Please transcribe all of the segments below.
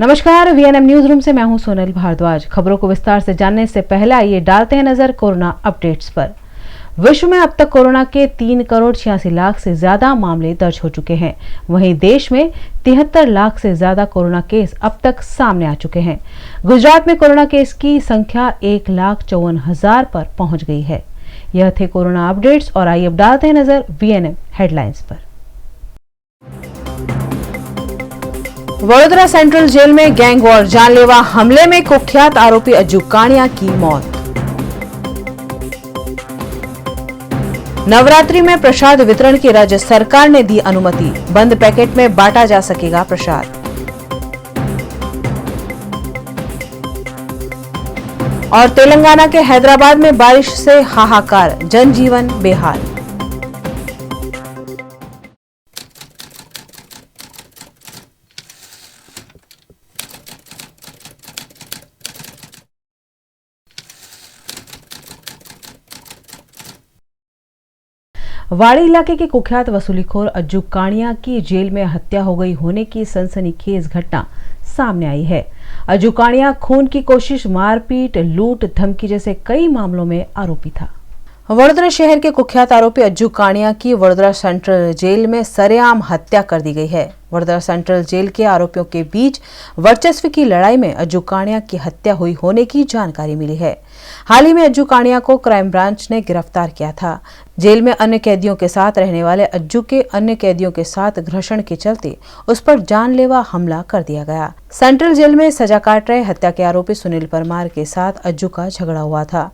नमस्कार, VNM news room से मैं हूं सोनल भारद्वाज। खबरों को विस्तार से जानने से पहले आइए डालते हैं नजर कोरोना अपडेट्स पर। विश्व में अब तक कोरोना के 3,86,00,000 से ज्यादा मामले दर्ज हो चुके हैं। वहीं देश में 73 लाख से ज्यादा कोरोना केस अब तक सामने आ चुके हैं। गुजरात में कोरोना केस की संख्या 1,54,000 पर पहुंच गई है। यह थे कोरोना अपडेट्स और आइए अब डालते हैं नजर वीएनएम हेडलाइंस पर। वडोदरा सेंट्रल जेल में गैंग वॉर, जानलेवा हमले में कुख्यात आरोपी अज्जू कानिया की मौत। नवरात्रि में प्रसाद वितरण की राज्य सरकार ने दी अनुमति, बंद पैकेट में बांटा जा सकेगा प्रसाद। और तेलंगाना के हैदराबाद में बारिश से हाहाकार, जनजीवन बेहाल। वाड़ी इलाके के कुख्यात वसूलीखोर अज्जू कानिया की जेल में हत्या हो गई होने की सनसनीखेज घटना सामने आई है। अज्जू कानिया खून की कोशिश, मारपीट, लूट, धमकी जैसे कई मामलों में आरोपी था। वडोदरा शहर के कुख्यात आरोपी अज्जू कानिया की वडोदरा सेंट्रल जेल में सरेआम हत्या कर दी गई है। वडोदरा सेंट्रल जेल के आरोपियों के बीच वर्चस्व की लड़ाई में अज्जू कानिया की हत्या हुई होने की जानकारी मिली है। हाल ही में अज्जू कानिया को क्राइम ब्रांच ने गिरफ्तार किया था। जेल में अन्य कैदियों के साथ रहने वाले अज्जू के अन्य कैदियों के साथ घर्षण के चलते उस पर जानलेवा हमला कर दिया गया। सेंट्रल जेल में सजा काट रहे हत्या के आरोपी सुनील परमार के साथ अज्जू का झगड़ा हुआ था।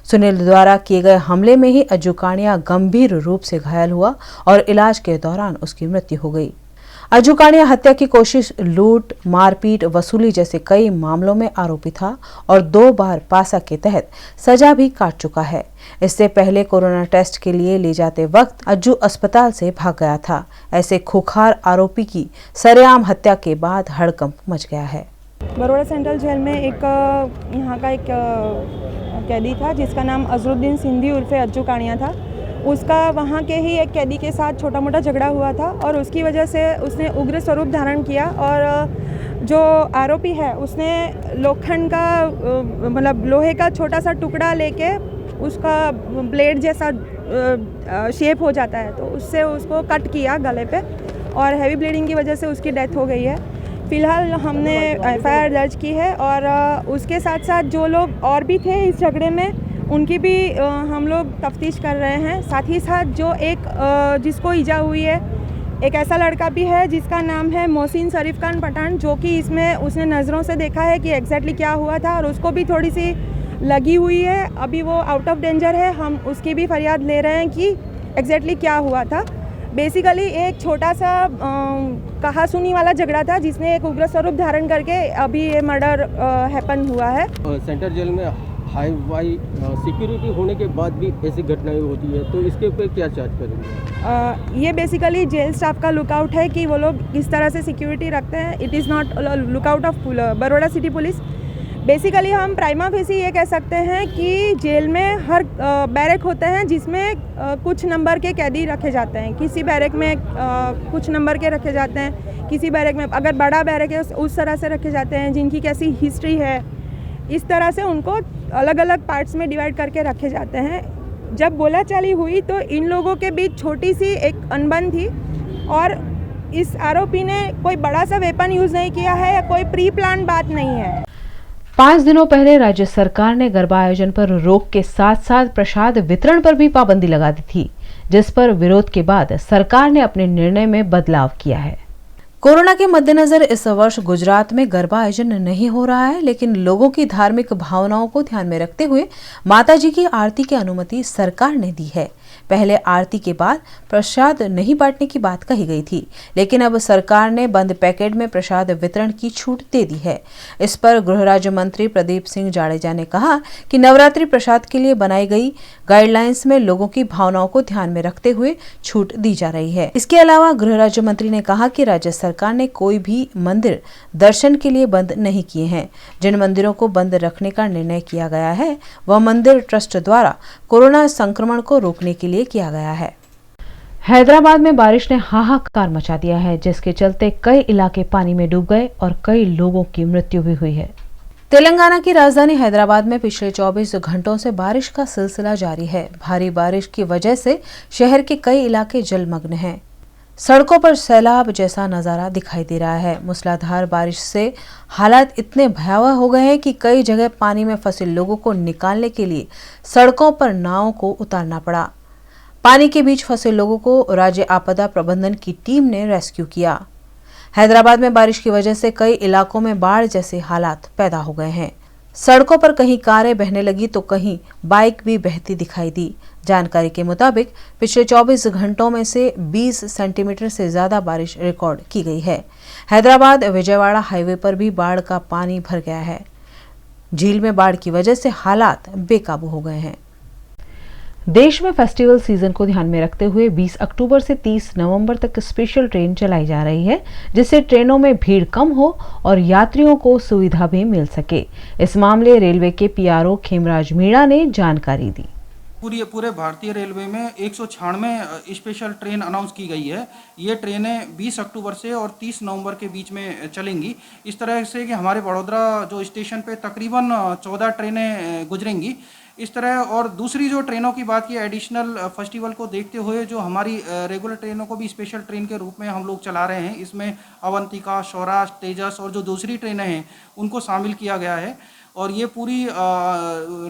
सुनील द्वारा किए गए हमले में ही अज्जू कानिया गंभीर रूप से घायल हुआ और इलाज के दौरान उसकी मृत्यु हो गई। अज्जू कानिया हत्या की कोशिश, लूट, मारपीट, वसूली जैसे कई मामलों में आरोपी था और 2 बार पासा के तहत सजा भी काट चुका है। इससे पहले कोरोना टेस्ट के लिए ले जाते वक्त अज्जू अस्पताल से भाग गया था। ऐसे खूंखार आरोपी की सरेआम हत्या के बाद हड़कंप मच गया है। बड़ौदा सेंट्रल जेल में यहाँ का एक कैदी था जिसका नाम अजरुद्दीन सिंधी उर्फे अज्जू कानिया था। उसका वहाँ के ही एक कैदी के साथ छोटा मोटा झगड़ा हुआ था और उसकी वजह से उसने उग्र स्वरूप धारण किया और जो आरोपी है उसने लोखंड का मतलब लोहे का छोटा सा टुकड़ा लेके उसका ब्लेड जैसा शेप हो जाता है तो उससे उसको कट किया गले पे और हैवी ब्लीडिंग की वजह से उसकी डेथ हो गई है। फिलहाल हमने एफआईआर दर्ज की है और उसके साथ साथ जो लोग और भी थे इस झगड़े में उनकी भी हम लोग तफ्तीश कर रहे हैं। साथ ही साथ जो एक जिसको ईजा हुई है, एक ऐसा लड़का भी है जिसका नाम है मोहसिन शरीफ खान पठान, जो कि इसमें उसने नज़रों से देखा है कि एग्जैक्टली क्या हुआ था और उसको भी थोड़ी सी लगी हुई है। अभी वो आउट ऑफ डेंजर है। हम उसकी भी फरियाद ले रहे हैं कि एग्जैक्टली क्या हुआ था। बेसिकली एक छोटा सा कहा सुनी वाला झगड़ा था जिसने एक उग्र स्वरूप धारण करके अभी ये मर्डर हैपन हुआ है। सेंट्रल जेल में हाई वाई सिक्योरिटी होने के बाद भी ऐसी घटनाएं होती है तो इसके ऊपर क्या चार्ज करेंगे? ये बेसिकली जेल स्टाफ का लुकआउट है कि वो लोग किस तरह से सिक्योरिटी रखते हैं। It is not lookout of Baroda city police. Basically हम प्राइमा फेसी ये कह सकते हैं कि जेल में हर बैरक होते हैं जिसमें कुछ नंबर के कैदी रखे जाते हैं। किसी बैरक में कुछ नंबर के रखे जाते हैं, किसी बैरक में अगर बड़ा बैरक है उस तरह से रखे जाते हैं जिनकी कैसी हिस्ट्री है। इस तरह से उनको अलग अलग पार्ट्स में डिवाइड करके रखे जाते हैं। जब बोलाचाली हुई तो इन लोगों के बीच छोटी सी एक अनबन थी और इस आरोपी ने कोई बड़ा सा वेपन यूज़ नहीं किया है या कोई प्री प्लान बात नहीं है। 5 दिनों पहले राज्य सरकार ने गरबा आयोजन पर रोक के साथ साथ प्रसाद वितरण पर भी पाबंदी लगा दी थी, जिस पर विरोध के बाद सरकार ने अपने निर्णय में बदलाव किया है। कोरोना के मद्देनजर इस वर्ष गुजरात में गरबा आयोजन नहीं हो रहा है, लेकिन लोगों की धार्मिक भावनाओं को ध्यान में रखते हुए माताजी की आरती की अनुमति सरकार ने दी है। पहले आरती के बाद प्रसाद नहीं बांटने की बात कही गई थी, लेकिन अब सरकार ने बंद पैकेट में प्रसाद वितरण की छूट दे दी है। इस पर गृह राज्य मंत्री प्रदीप सिंह जाडेजा ने कहा कि नवरात्रि प्रसाद के लिए बनाई गई गाइडलाइंस में लोगों की भावनाओं को ध्यान में रखते हुए छूट दी जा रही है। इसके अलावा गृह राज्य मंत्री ने कहा कि राज्य सरकार ने कोई भी मंदिर दर्शन के लिए बंद नहीं किए हैं। जिन मंदिरों को बंद रखने का निर्णय किया गया है वह मंदिर ट्रस्ट द्वारा कोरोना संक्रमण को रोकने के लिए किया गया है। हैदराबाद में बारिश ने हाहाकार मचा दिया है, जिसके चलते कई इलाके पानी में डूब गए और कई लोगों की मृत्यु भी हुई है। तेलंगाना की राजधानी हैदराबाद में पिछले 24 घंटों से बारिश का सिलसिला जारी है। भारी बारिश की वजह से शहर के कई इलाके जलमग्न हैं। सड़कों पर सैलाब जैसा नजारा दिखाई दे रहा है। मूसलाधार बारिश से हालात इतने भयावह हो गए हैं कि कई जगह पानी में फंसे लोगों को निकालने के लिए सड़कों पर नावों को उतारना पड़ा। पानी के बीच फंसे लोगों को राज्य आपदा प्रबंधन की टीम ने रेस्क्यू किया। हैदराबाद में बारिश की वजह से कई इलाकों में बाढ़ जैसे हालात पैदा हो गए हैं। सड़कों पर कहीं कारें बहने लगी तो कहीं बाइक भी बहती दिखाई दी। जानकारी के मुताबिक पिछले 24 घंटों में से 20 सेंटीमीटर से ज्यादा बारिश रिकॉर्ड की गई है। हैदराबाद विजयवाड़ा हाईवे पर भी बाढ़ का पानी भर गया है। झील में बाढ़ की वजह से हालात बेकाबू हो गए हैं। देश में फेस्टिवल सीजन को ध्यान में रखते हुए 20 अक्टूबर से 30 नवंबर तक स्पेशल ट्रेन चलाई जा रही है, जिससे ट्रेनों में भीड़ कम हो और यात्रियों को सुविधा भी मिल सके। इस मामले रेलवे के पीआरओ खेमराज मीणा ने जानकारी दी। पूरे भारतीय रेलवे में 196 स्पेशल ट्रेन अनाउंस की गई है। ये ट्रेनें 20 अक्टूबर से और 30 नवंबर के बीच में चलेंगी। इस तरह से कि हमारे वडोदरा जो स्टेशन पे तकरीबन 14 ट्रेनें गुजरेंगी। इस तरह और दूसरी जो ट्रेनों की बात की एडिशनल फेस्टिवल को देखते हुए जो हमारी रेगुलर ट्रेनों को भी स्पेशल ट्रेन के रूप में हम लोग चला रहे हैं। इसमें अवंतिका, सौराष्ट्र, तेजस और जो दूसरी ट्रेनें हैं उनको शामिल किया गया है और ये पूरी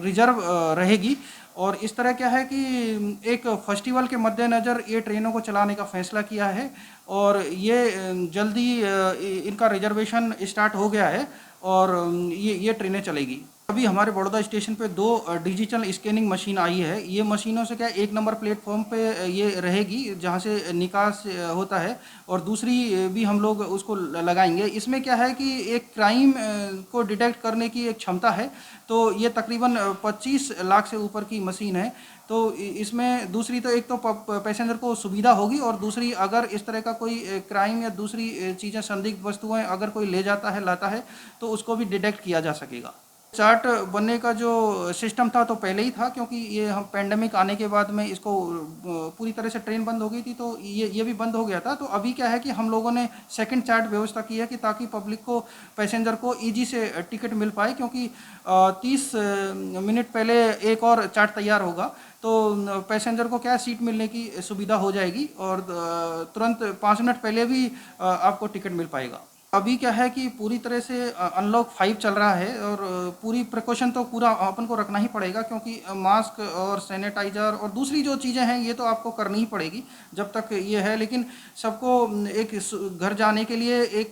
रिजर्व रहेगी। और इस तरह क्या है कि एक फेस्टिवल के मद्देनज़र ये ट्रेनों को चलाने का फैसला किया है और ये जल्दी इनका रिजर्वेशन स्टार्ट हो गया है और ये ट्रेनें चलेगी। अभी हमारे बड़ौदा स्टेशन पे 2 डिजिटल स्कैनिंग मशीन आई है। ये मशीनों से क्या 1 नंबर प्लेटफॉर्म पे ये रहेगी जहाँ से निकास होता है और दूसरी भी हम लोग उसको लगाएंगे। इसमें क्या है कि एक क्राइम को डिटेक्ट करने की एक क्षमता है, तो ये तकरीबन 25 लाख से ऊपर की मशीन है। तो इसमें दूसरी तो एक तो पैसेंजर को सुविधा होगी और दूसरी अगर इस तरह का कोई क्राइम या दूसरी चीज़ें संदिग्ध वस्तुएँ अगर कोई ले जाता है लाता है तो उसको भी डिटेक्ट किया जा सकेगा। चार्ट बनने का जो सिस्टम था तो पहले ही था, क्योंकि ये हम पेंडेमिक आने के बाद में इसको पूरी तरह से ट्रेन बंद हो गई थी तो ये भी बंद हो गया था। तो अभी क्या है कि हम लोगों ने सेकंड चार्ट व्यवस्था की है कि ताकि पब्लिक को, पैसेंजर को ईजी से टिकट मिल पाए, क्योंकि 30 मिनट पहले एक और चार्ट तैयार होगा तो पैसेंजर को क्या सीट मिलने की सुविधा हो जाएगी और तुरंत 5 मिनट पहले भी आपको टिकट मिल पाएगा। अभी क्या है कि पूरी तरह से अनलॉक 5 चल रहा है और पूरी प्रिकॉशन तो पूरा अपन को रखना ही पड़ेगा, क्योंकि मास्क और सैनिटाइज़र और दूसरी जो चीज़ें हैं ये तो आपको करनी ही पड़ेगी जब तक ये है। लेकिन सबको एक घर जाने के लिए एक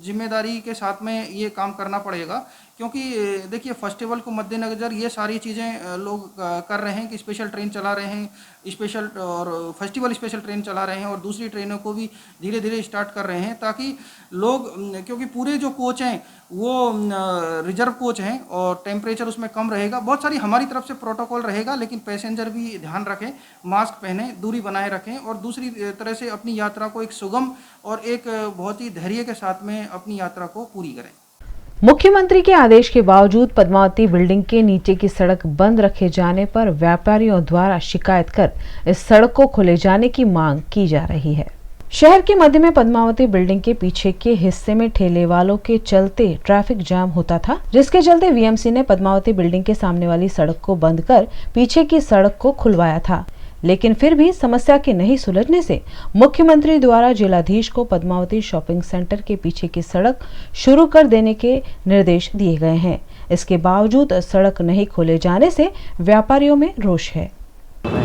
जिम्मेदारी के साथ में ये काम करना पड़ेगा, क्योंकि देखिए फेस्टिवल को मद्देनज़र ये सारी चीज़ें लोग कर रहे हैं कि स्पेशल ट्रेन चला रहे हैं, स्पेशल और फेस्टिवल स्पेशल ट्रेन चला रहे हैं और दूसरी ट्रेनों को भी धीरे धीरे स्टार्ट कर रहे हैं ताकि लोग, क्योंकि पूरे जो कोच हैं वो रिजर्व कोच हैं और टेम्परेचर उसमें कम रहेगा। बहुत सारी हमारी तरफ से प्रोटोकॉल रहेगा, लेकिन पैसेंजर भी ध्यान रखें, मास्क पहनें, दूरी बनाए रखें और दूसरी तरह से अपनी यात्रा को एक सुगम और एक बहुत ही धैर्य के साथ में अपनी यात्रा को पूरी करें। मुख्यमंत्री के आदेश के बावजूद पद्मावती बिल्डिंग के नीचे की सड़क बंद रखे जाने पर व्यापारियों द्वारा शिकायत कर इस सड़क को खोले जाने की मांग की जा रही है। शहर के मध्य में पद्मावती बिल्डिंग के पीछे के हिस्से में ठेले वालों के चलते ट्रैफिक जाम होता था, जिसके चलते वीएमसी ने पद्मावती बिल्डिंग के सामने वाली सड़क को बंद कर पीछे की सड़क को खुलवाया था। लेकिन फिर भी समस्या के नहीं सुलझने से मुख्यमंत्री द्वारा जिलाधीश को पद्मावती शॉपिंग सेंटर के पीछे की सड़क शुरू कर देने के निर्देश दिए गए हैं। इसके बावजूद सड़क नहीं खोले जाने से व्यापारियों में रोष है।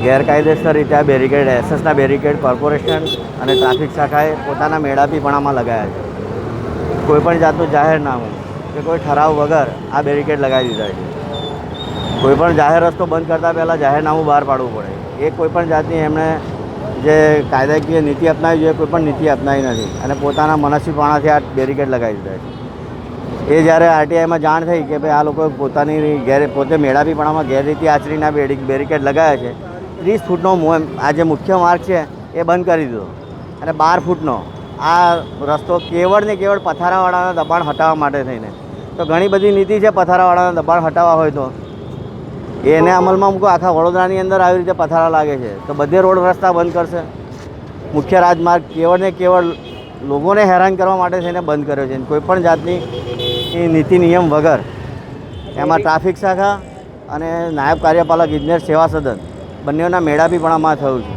ગેરકાયદેસર રીતે આ બેરિકેડ, એસએસના બેરિકેડ કોર્પોરેશન અને ટ્રાફિક શાખાએ પોતાના મેળાપીપણામાં લગાવ્યા છે। કોઈપણ જાતનું જાહેરનામું કે કોઈ ઠરાવ વગર આ બેરિકેડ લગાવી દીધા છે। કોઈપણ જાહેર રસ્તો બંધ કરતાં પહેલાં જાહેરનામું બહાર પાડવું પડે। એ કોઈપણ જાતની એમણે જે કાયદાકીય નીતિ અપનાવી જોઈએ કોઈપણ નીતિ અપનાવી નથી અને પોતાના મનસ્વીપણાથી આ બેરિકેડ લગાવી દીધા છે। એ જ્યારે આરટીઆઈમાં જાણ થઈ કે ભાઈ આ લોકો પોતે મેળાપીપણામાં ગેરરીતિ આચરીને આ બેરિકેડ લગાવ્યા છે, 30 ફૂટનો આ જે મુખ્ય માર્ગ છે એ બંધ કરી દીધો અને 12 ફૂટનો આ રસ્તો કેવળ ને કેવળ પથારાવાળાના દબાણ હટાવવા માટે થઈને। તો ઘણી બધી નીતિ છે પથારાવાળાના દબાણ હટાવવા હોય તો એને અમલમાં મૂકો। આખા વડોદરાની અંદર આવી રીતે પથારા લાગે છે તો બધે રોડ રસ્તા બંધ કરશે। મુખ્ય રાજમાર્ગ કેવળ ને કેવળ લોકોને હેરાન કરવા માટે થઈને બંધ કર્યો છે. કોઈપણ જાતની નીતિ નિયમ વગર એમાં ટ્રાફિક શાખા અને નાયબ કાર્યપાલક ઇજનેર સેવા સદન બંનેના મેળાપી પણ આમાં થયું છે.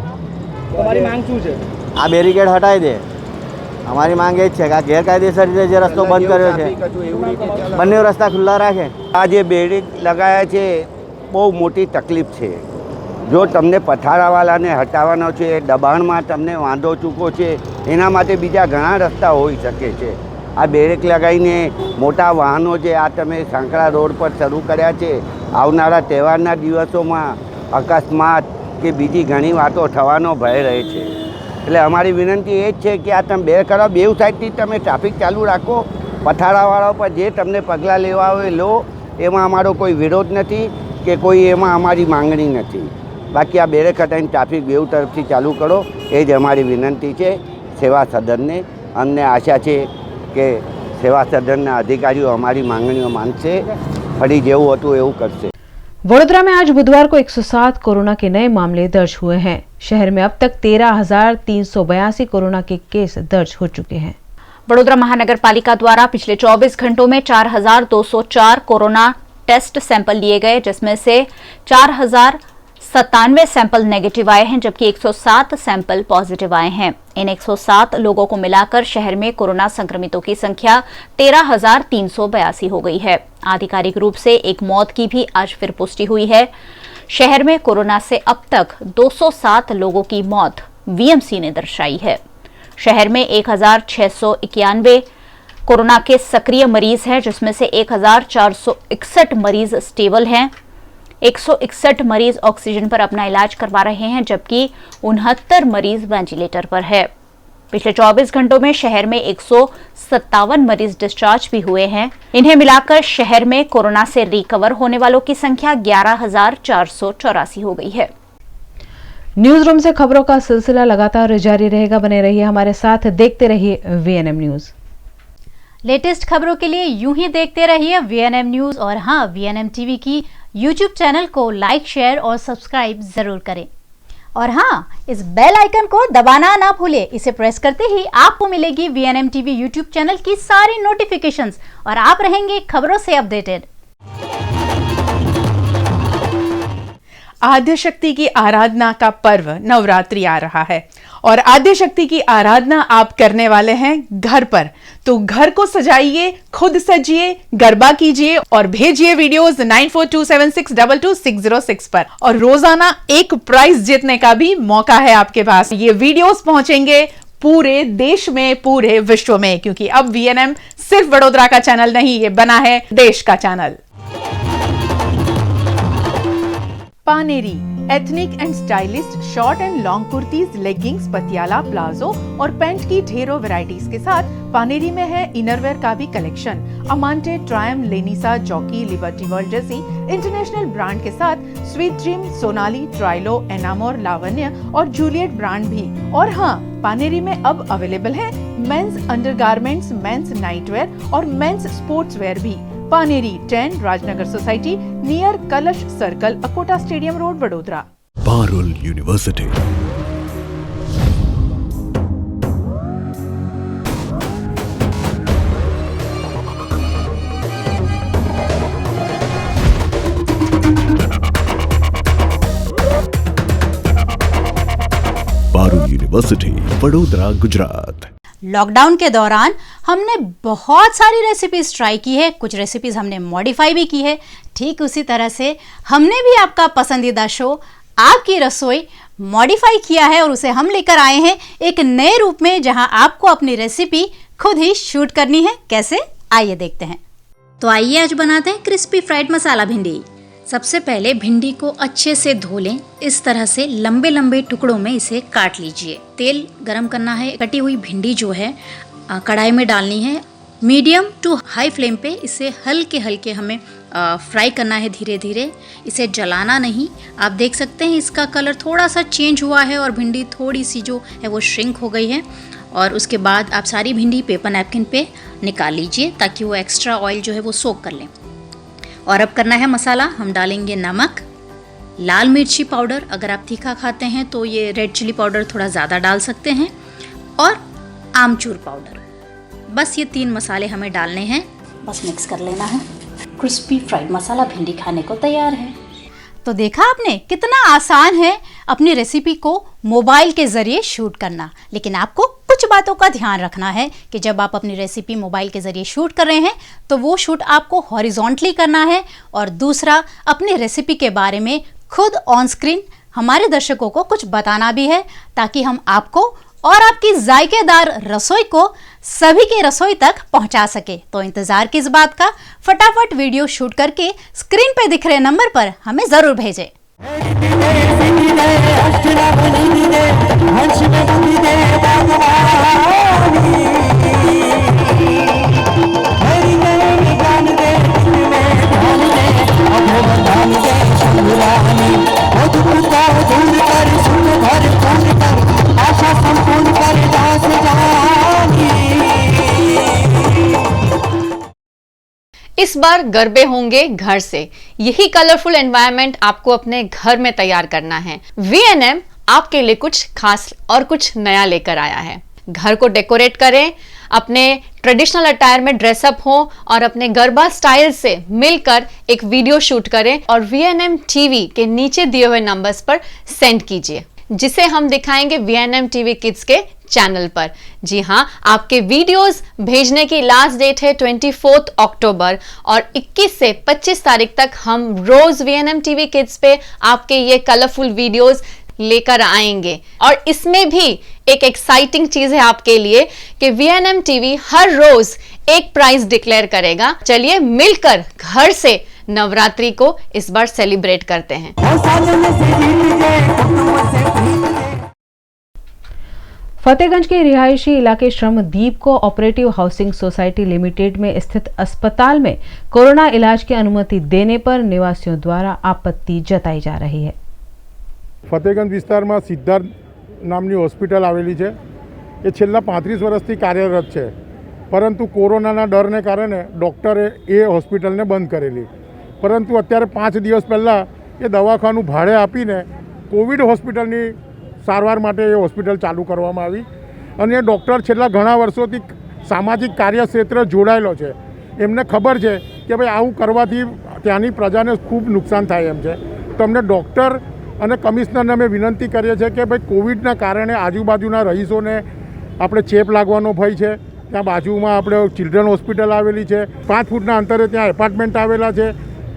તમારી માંગ શું છે? આ બેરિકેડ હટાવી દે. અમારી માંગ એ જ છે કે આ ગેરકાયદેસર રીતે જે રસ્તો બંધ કર્યો છે બંને રસ્તા ખુલ્લા રાખે. આ જે બેરિકેડ લગાવ્યા છે બહુ મોટી તકલીફ છે. જો તમને પથારાવાળાને હટાવવાનો છે, દબાણમાં તમને વાંધો ચૂકો છે, એના માટે બીજા ઘણા રસ્તા હોઈ શકે છે. આ બેરેક લગાવીને મોટા વાહનો જે આ તમે સાંકળા રોડ પર શરૂ કર્યા છે, આવનારા તહેવારના દિવસોમાં અકસ્માત કે બીજી ઘણી વાતો થવાનો ભય રહે છે. એટલે અમારી વિનંતી એ જ છે કે આ તમે બે કરો, બેઉ સાઈડથી તમે ટ્રાફિક ચાલુ રાખો. પથારાવાળા પર જે તમને પગલાં લેવા હોય લો, એમાં અમારો કોઈ વિરોધ નથી કે કોઈ એમાં અમારી માંગણી નથી. બાકી આ બેરેક હટાવીને ટ્રાફિક બેઉ તરફથી ચાલુ કરો, એ જ અમારી વિનંતી છે સેવા સદનને. અમને આશા છે કે સેવા સદનના अधिकारियों हमारी मांगणियों मानसे, फरी जेवुं हतुं एवुं करशे. वडोदरा में आज बुधवार को 107 कोरोना के नए मामले दर्ज हुए हैं। शहर में अब तक 13,382 कोरोना के केस दर्ज हो चुके हैं। वडोदरा महानगर पालिका द्वारा पिछले 24 घंटों में 4,204 कोरोना टेस्ट सैंपल लिए गए, जिसमें से 4,097 सैंपल नेगेटिव आए हैं, जबकि 107 सैंपल पॉजिटिव आए हैं। इन 107 लोगों को मिलाकर शहर में कोरोना संक्रमितों की संख्या 13,382 हो गई है। आधिकारिक रूप से एक मौत की भी आज फिर पुष्टि हुई है। शहर में कोरोना से अब तक 207 लोगों की मौत वीएमसी ने दर्शाई है। शहर में 1,691 कोरोना के सक्रिय मरीज हैं, जिसमें से 1,461 मरीज स्टेबल हैं। 161 मरीज ऑक्सीजन पर अपना इलाज करवा रहे हैं, जबकि 69 मरीज वेंटिलेटर पर है। पिछले 24 घंटों में शहर में 157 मरीज डिस्चार्ज भी हुए हैं। इन्हें मिलाकर शहर में कोरोना से रिकवर होने वालों की संख्या 11,484 हो गई है। न्यूज रूम से खबरों का सिलसिला लगातार जारी रहेगा। बने रहिए हमारे साथ, देखते रहिए वीएनएम न्यूज। लेटेस्ट खबरों के लिए यूं ही देखते रहिए वीएनएम न्यूज। और हाँ, वीएनएम टीवी की यूट्यूब चैनल को लाइक, शेयर और सब्सक्राइब जरूर करें। और हाँ, इस बेल आइकन को दबाना ना भूलें। इसे प्रेस करते ही आपको मिलेगी वीएनएम टीवी यूट्यूब चैनल की सारी नोटिफिकेशंस और आप रहेंगे खबरों से अपडेटेड। आद्य शक्ति की आराधना का पर्व नवरात्रि आ रहा है और आद्य शक्ति की आराधना आप करने वाले हैं घर पर, तो घर को सजाइए, खुद सजिए, गरबा कीजिए और भेजिए वीडियोस 9427622606 पर। और रोजाना एक प्राइज जीतने का भी मौका है आपके पास। ये वीडियोस पहुंचेंगे पूरे देश में, पूरे विश्व में, क्योंकि अब वीएनएम सिर्फ वडोदरा का चैनल नहीं, ये बना है देश का channel. Paneri ethnic and stylist short and long kurtis, leggings, Patiala, palazzo और पैंट की ढेरों वैरायटीज के साथ पानेरी में है इनरवेयर का भी कलेक्शन। अमांटे, ट्रायम, लेनिसा, जॉकी, लिबर्टी वर्ल्ड जैसी इंटरनेशनल ब्रांड के साथ स्वीट ड्रीम, सोनाली, ट्राइलो, एनामोर, लावण्य और जूलियट ब्रांड भी। और हाँ, पानेरी में अब अवेलेबल है मेंस अंडरगारमेंट्स, मेंस नाइटवेयर और मेंस स्पोर्ट्सवेयर भी। पानेरी 10 राजनगर सोसाइटी नियर कलश circle, Akota stadium road, Vadodara. Parul university Parul university, Vadodara, Gujarat. Lockdown के दौरान हमने बहुत सारी रेसिपीज ट्राई की है, कुछ रेसिपीज हमने मॉडिफाई भी की है। ठीक उसी तरह से हमने भी आपका पसंदीदा शो आपकी रसोई मॉडिफाई किया है और उसे हम लेकर आए हैं एक नए रूप में, जहां आपको अपनी रेसिपी खुद ही शूट करनी है। कैसे, आइए देखते हैं। तो आइए आज बनाते हैं क्रिस्पी फ्राइड मसाला भिंडी। सबसे पहले भिंडी को अच्छे से धो लें। इस तरह से लंबे लंबे टुकड़ों में इसे काट लीजिए। तेल गरम करना है। कटी हुई भिंडी जो है कढ़ाई में डालनी है। मीडियम टू हाई फ्लेम पे इसे हल्के हल्के हमें फ्राई करना है, धीरे धीरे। इसे जलाना नहीं। आप देख सकते हैं इसका कलर थोड़ा सा चेंज हुआ है और भिंडी थोड़ी सी जो है वो श्रिंक हो गई है। और उसके बाद आप सारी भिंडी पेपर नैपकिन पे निकाल लीजिए ताकि वो एक्स्ट्रा ऑयल जो है वो सोक कर लें। और अब करना है मसाला। हम डालेंगे नमक, लाल मिर्ची पाउडर, अगर आप तीखा खाते हैं तो ये रेड चिली पाउडर थोड़ा ज़्यादा डाल सकते हैं, और आमचूर पाउडर। बस ये 3 मसाले हमें डालने हैं, बस मिक्स कर लेना है। क्रिस्पी फ्राइड मसाला भिंडी खाने को तैयार है। तो देखा आपने कितना आसान है अपनी रेसिपी को मोबाइल के ज़रिए शूट करना। लेकिन आपको कुछ बातों का ध्यान रखना है कि जब आप अपनी रेसिपी मोबाइल के ज़रिए शूट कर रहे हैं तो वो शूट आपको हॉरिजॉन्टली करना है, और दूसरा अपनी रेसिपी के बारे में खुद ऑन स्क्रीन हमारे दर्शकों को कुछ बताना भी है, ताकि हम आपको और आपकी जायकेदार रसोई को सभी के रसोई तक पहुंचा सके। तो इंतजार किस बात का, फटाफट वीडियो शूट करके स्क्रीन पे दिख रहे नंबर पर हमें जरूर भेजें। इस बार गरबे होंगे घर से। यही कलरफुल एनवायरनमेंट आपको अपने घर में तैयार करना है। VNM आपके लिए कुछ खास और कुछ नया लेकर आया है। घर को डेकोरेट करें, अपने ट्रेडिशनल अटायर में ड्रेसअप हो और अपने गरबा स्टाइल से मिलकर एक वीडियो शूट करें और VNM TV के नीचे दिए हुए नंबर्स पर सेंड कीजिए, जिसे हम दिखाएंगे VNM TV किड्स के चैनल पर। जी हाँ, आपके वीडियोस भेजने की लास्ट डेट है 24 अक्टूबर, और 21 से 25 तारीख तक हम रोज VNM TV किड्स पे आपके ये कलरफुल वीडियोस लेकर आएंगे। और इसमें भी एक एक्साइटिंग चीज है आपके लिए कि VNM TV हर रोज एक प्राइज डिक्लेयर करेगा। चलिए मिलकर घर से नवरात्रि को इस बार सेलिब्रेट करते हैं। फतेहगंज के रिहायशी इलाके श्रमदीप co operative housing society limited में स्थित अस्पताल में कोरोना इलाज की अनुमति देने पर निवासियों द्वारा आपत्ति जताई जा रही है। फतेहगंज विस्तार में सिद्धार्थ नामनी हॉस्पिटल आवेली है। ये छेल्ला 35 वर्षथी कार्यरत है, परंतु कोरोना डरने कारण डॉक्टरे ये हॉस्पिटल ने बंद करेली। परंतु अत्यारे 5 दिवस पहला ये दवाखानु भाड़े आपीने कोविड हॉस्पिटलनी सारवार माटे ये हॉस्पिटल चालू करवामां आवी। अने डॉक्टर छेल्ला घणा वर्षोथी सामाजिक कार्यक्षेत्र जोड़ायेलो छे। एमने खबर है कि भाई आवुं करवाथी त्यानी प्रजाने खूब नुकसान थाय एम छे। तो अमने डॉक्टर अने कमिश्नरने अमे विनंती करीए छे कि भाई कोविडना कारणे आजुबाजुना रहीशोने आपणे चेप लागवानो भय छे। त्यां बाजुमां आपणे चिल्ड्रन हॉस्पिटल आवेली छे। 5 फूटना अंतरे त्यां एपार्टमेंट आवेला छे।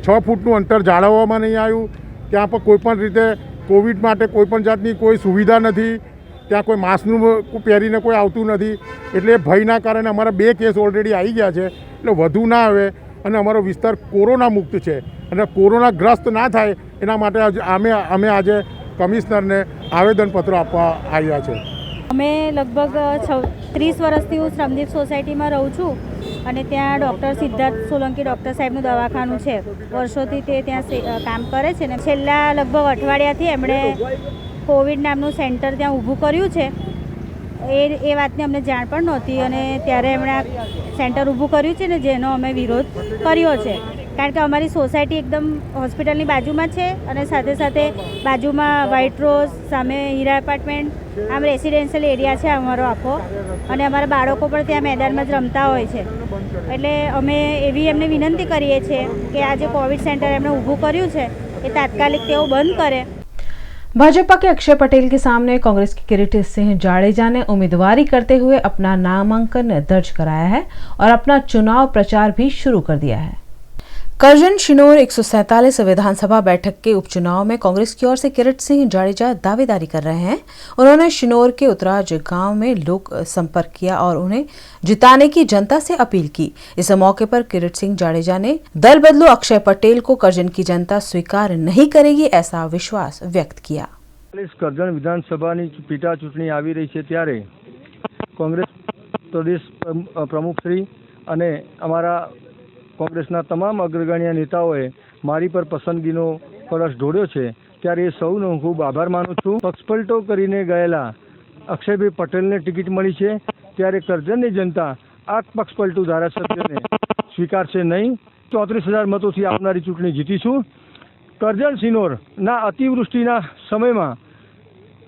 6 फूटनुं अंतर जाळववामां नहीं आव्युं। त्यां पर कोईपण रीते कोविड माटे कोईपण जातनी कोई सुविधा नहीं। त्यां कोई मास्कनुं पहेरीने कोई आवतुं नहीं। एटले भयना कारणे अमारा 2 केस ऑलरेडी आई गया है। एटले वधु ना आवे अने अमारो विस्तार कोरोना मुक्त है अने कोरोनाग्रस्त ना थाय एना माटे अमे आज कमिश्नरने आवेदनपत्र आपवा आव्या छे। अमे लगभग 30 वर्षथी हूँ श्रमदीप सोसायटी में रहूँ छूँ અને ત્યાં ડૉક્ટર સિદ્ધાર્થ સોલંકી ડૉક્ટર સાહેબનું દવાખાનું છે। વર્ષોથી તે ત્યાં કામ કરે છે ને છેલ્લા લગભગ અઠવાડિયાથી એમણે કોવિડ નામનું સેન્ટર ત્યાં ઊભું કર્યું છે। એ વાતની અમને જાણ પણ નહોતી અને ત્યારે એમણે આ સેન્ટર ઊભું કર્યું છે ને જેનો અમે વિરોધ કર્યો છે। કારણ કે અમારી સોસાયટી એકદમ હોસ્પિટલની બાજુમાં છે અને સાથે સાથે બાજુમાં વ્હાઇટ રોઝ સામે હીરા એપાર્ટમેન્ટ આમ રેસિડેન્શિયલ એરિયા છે અમારો આખો અને અમારા બાળકો પણ ત્યાં મેદાનમાં જ રમતા હોય છે। એટલે અમે એવી એમને વિનંતી કરીએ છીએ કે આ જે કોવિડ સેન્ટર એમણે ઊભું કર્યું છે એ તાત્કાલિક તેઓ બંધ કરે। भाजपा के अक्षय पटेल के सामने कांग्रेस के किरीट सिंह जाडेजा ने उम्मीदवारी करते हुए अपना नामांकन दर्ज कराया है और अपना चुनाव प्रचार भी शुरू कर दिया है। करजन शिनोर 147 विधानसभा बैठक के उपचुनाव में कांग्रेस की ओर से किरीट सिंह जाडेजा दावेदारी कर रहे हैं। उन्होंने शिनोर के उत्तराज गांव में लोक संपर्क किया और उन्हें जिताने की जनता से अपील की। इस मौके पर किरीट सिंह जाडेजा ने दल बदलू अक्षय पटेल को करजन की जनता स्वीकार नहीं करेगी ऐसा विश्वास व्यक्त किया। करजन विधानसभा पेटा चूंटणी आवी रही है त्यारे कांग्रेस प्रदेश प्रमुख श्री अने अमारा कांग्रेसना तमाम अग्रगण्य नेताओए मारी पर पसंदगीनो कलश ढोळ्यो छे त्यारे सौनो हूँ खूब आभार मानु छूं। पक्षपलटो करीने गयेला अक्षयभाई पटेलने टिकिट मळी छे त्यारे करजननी जनता आ पक्षपलटू धारासभ्यने स्वीकारशे नहीं। 34,000 मतोथी आवनारी चूंटणी जीतीशुं। કરજણ સિનોરના અતિવૃષ્ટિના સમયમાં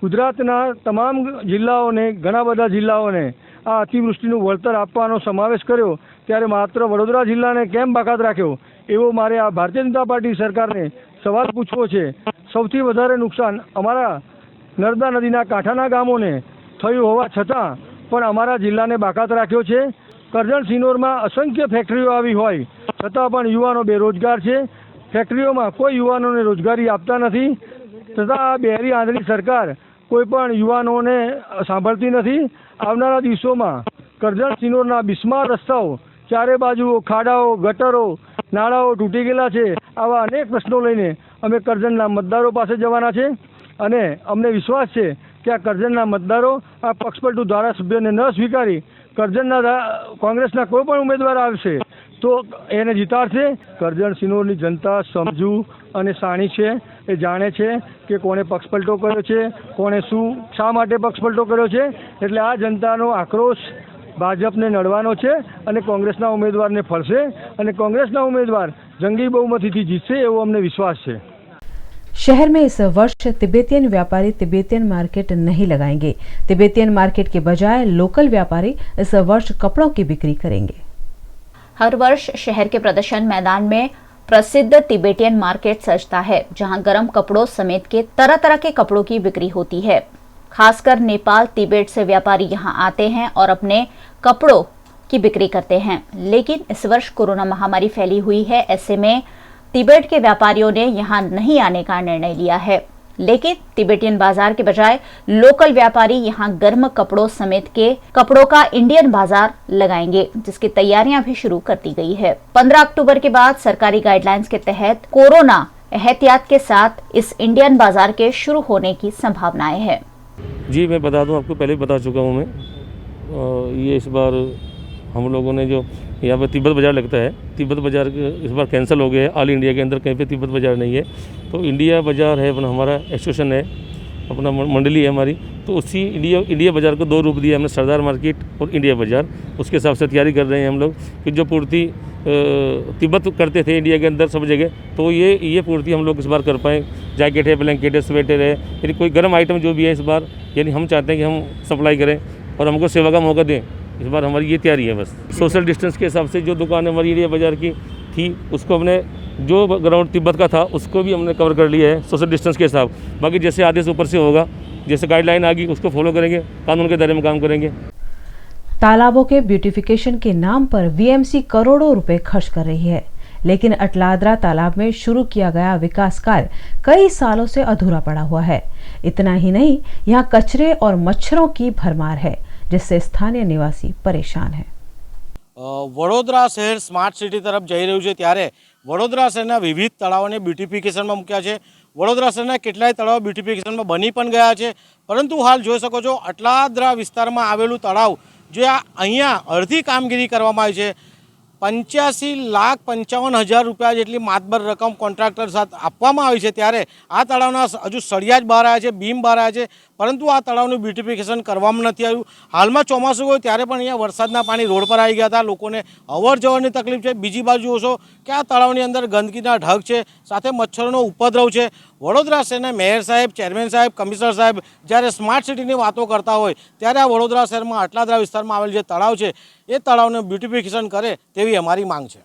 ગુજરાતના તમામ જિલ્લાઓને, ઘણા બધા જિલ્લાઓને આ અતિવૃષ્ટિનું વળતર આપવાનો સમાવેશ કર્યો, ત્યારે માત્ર વડોદરા જિલ્લાને કેમ બાકાત રાખ્યો, એવો મારે આ ભારતીય જનતા પાર્ટી સરકારને સવાલ પૂછવો છે। સૌથી વધારે નુકસાન અમારા નર્મદા નદીના કાંઠાના ગામોને થયું હોવા છતાં પણ અમારા જિલ્લાને બાકાત રાખ્યો છે। કરજણ સિનોરમાં असंख्य ફેક્ટરીઓ આવી હોય છતાં પણ યુવાનો બેરોજગાર છે। ફેક્ટરીઓમાં કોઈ યુવાનોને રોજગારી આપતા નથી, તથા આ બેરી આંધળી સરકાર કોઈ પણ યુવાનોને સાંભળતી નથી। આવનારા દિવસોમાં કરજણ સિનોરના બિસ્માર રસ્તાઓ, ચારે બાજુ ખાડાઓ, ગટરો, નાળાઓ તૂટી ગયેલા છે। આવા અનેક પ્રશ્નો લઈને અમે કરજણના મતદારો પાસે જવાના છે અને અમને વિશ્વાસ છે કે આ કરજણના મતદારો આ પક્ષપલટુ ધારાસભ્યને ન સ્વીકારી કરજણના કોંગ્રેસના કોઈ પણ ઉમેદવાર આવશે તો એને જીતાડશે। કરજણ સિનોરની जनता समझू અને શાણી છે, એ જાણે છે કે કોણે પક્ષપલટો કર્યો છે, કોણે શા માટે પક્ષપલટો કર્યો છે। એટલે આ જનતાનો આક્રોશ ભાજપને નડવાનો છે અને કોંગ્રેસના ઉમેદવારને ફળશે અને કોંગ્રેસના ઉમેદવાર જંગી બહુમતીથી જીતશે એવો અમને विश्वास છે। शहर में इस वर्ष तिब्बतियन व्यापारी तिब्बतियन मार्केट नहीं लगाएंगे। तिब्बतियन मार्केट के बजाय लोकल व्यापारी इस वर्ष कपड़ों की बिक्री करेंगे। हर वर्ष शहर के प्रदर्शन मैदान में प्रसिद्ध तिब्बतियन मार्केट सजता है, जहां गर्म कपड़ों समेत के तरह तरह के कपड़ों की बिक्री होती है। खासकर नेपाल, तिब्बत से व्यापारी यहां आते हैं और अपने कपड़ों की बिक्री करते हैं। लेकिन इस वर्ष कोरोना महामारी फैली हुई है, ऐसे में तिब्बत के व्यापारियों ने यहां नहीं आने का निर्णय लिया है। लेकिन तिब्बतियन बाजार के बजाय लोकल व्यापारी यहां गर्म कपड़ों समेत के कपड़ों का इंडियन बाजार लगाएंगे, जिसकी तैयारियां भी शुरू कर दी गई है। 15 अक्टूबर के बाद सरकारी गाइडलाइंस के तहत कोरोना एहतियात के साथ इस इंडियन बाजार के शुरू होने की संभावनाएं हैं। जी मैं बता दूं, आपको पहले बता चुका हूं मैं, ये इस बार हम लोगों ने जो यहाँ पर तिब्बत बाज़ार लगता है, तिब्बत बाज़ार इस बार कैंसिल हो गया है। ऑल इंडिया के अंदर कहीं पे तिब्बत बाज़ार नहीं है, तो इंडिया बाज़ार है अपना, हमारा एसोसिएशन है, अपना मंडली है हमारी, तो उसी इंडिया बाज़ार को 2 रूप दिया हमने, सरदार मार्केट और इंडिया बाज़ार। उसके हिसाब से तैयारी कर रहे हैं हम लोग कि जो पूर्ति तिब्बत करते थे इंडिया के अंदर सब जगह, तो ये पूर्ति हम लोग इस बार कर पाएँ। जैकेट है, ब्लैंकेट है, स्वेटर है, यानी कोई गर्म आइटम जो भी है इस बार, यानी हम चाहते हैं कि हम सप्लाई करें और हमको सेवा का मौका दें। इस बार हमारी ये तैयारी है। बस सोशल डिस्टेंस के हिसाब से जो दुकान हमारी इंडिया बाज़ार की थी, उसको हमने जो ग्राउंड तिब्बत का था उसको भी हमने कवर कर लिया है सोशल डिस्टेंस के हिसाब। बाकी जैसे आदेश ऊपर से होगा, जैसे गाइडलाइन आ गई उसको फॉलो करेंगे, कानून के दायरे में काम करेंगे। तालाबों के ब्यूटिफिकेशन के नाम पर वीएमसी करोड़ों रुपए खर्च कर रही है, लेकिन अटलादरा तालाब में शुरू किया गया विकास कार्य कई सालों से अधूरा पड़ा हुआ है। इतना ही नहीं, यहाँ कचरे और मच्छरों की भरमार है, जिससे स्थानीय निवासी परेशान है। वडोदरा शहर स्मार्ट सिटी तरफ जई रह्યું છે, ત્યારે વડોદરા શહેરના વિવિધ તળાવોને બ્યુટિફિકેશનમાં મૂક્યા છે। વડોદરા શહેરના કેટલાય તળાવ બ્યુટિફિકેશનમાં બની પણ ગયા છે, પરંતુ હાલ જોઈ શકો છો અટલાદરા વિસ્તારમાં આવેલું તળાવ જે અહીંયા અડધી કામગીરી કરવામાં આવી છે। 85,55,000 રૂપિયા જેટલી માતબર રકમ કોન્ટ્રાક્ટર સાથે આપવામાં આવી છે, ત્યારે આ તળાવના હજુ સળિયા જ બહાર આવ્યા છે, બીમ બહાર આવ્યા છે, પરંતુ આ તળાવનું બ્યુટિફિકેશન કરવામાં નથી આવ્યું। હાલમાં ચોમાસું ગયું ત્યારે પણ અહીંયા વરસાદના પાણી રોડ પર આવી ગયા હતા, લોકોને અવર જવરની તકલીફ છે। બીજી બાજુ જોશો કે આ તળાવની અંદર ગંદકીના ઢગ છે, સાથે મચ્છરોનો ઉપદ્રવ છે। વડોદરા શહેરના મેયર સાહેબ, ચેરમેન સાહેબ, કમિશનર સાહેબ જ્યારે સ્માર્ટ સિટીની વાતો કરતા હોય, ત્યારે આ વડોદરા શહેરમાં અટલાદરા વિસ્તારમાં આવેલ જે તળાવ છે એ તળાવને બ્યુટિફિકેશન કરે તેવી हमारी मांग है।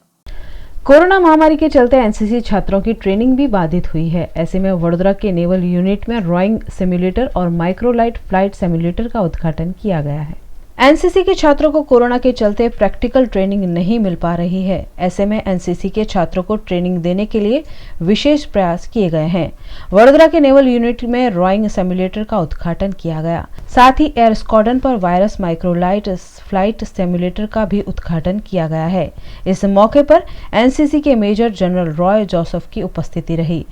कोरोना महामारी के चलते एनसीसी छात्रों की ट्रेनिंग भी बाधित हुई है। ऐसे में वडोदरा के नेवल यूनिट में रोइंग सिम्युलेटर और माइक्रोलाइट फ्लाइट सिम्युलेटर का उद्घाटन किया गया है। एनसीसी के छात्रों को कोरोना के चलते प्रैक्टिकल ट्रेनिंग नहीं मिल पा रही है। ऐसे में एनसीसी के छात्रों को ट्रेनिंग देने के लिए विशेष प्रयास किए गए हैं। वडोदरा के नेवल यूनिट में रोइंग सिम्युलेटर का उद्घाटन किया गया, साथ ही एयर स्क्वाड्रन पर वायरस माइक्रोलाइट फ्लाइट सिम्युलेटर का भी उद्घाटन किया गया है। इस मौके पर एनसीसी के मेजर जनरल रॉय जोसेफ की उपस्थिति रही।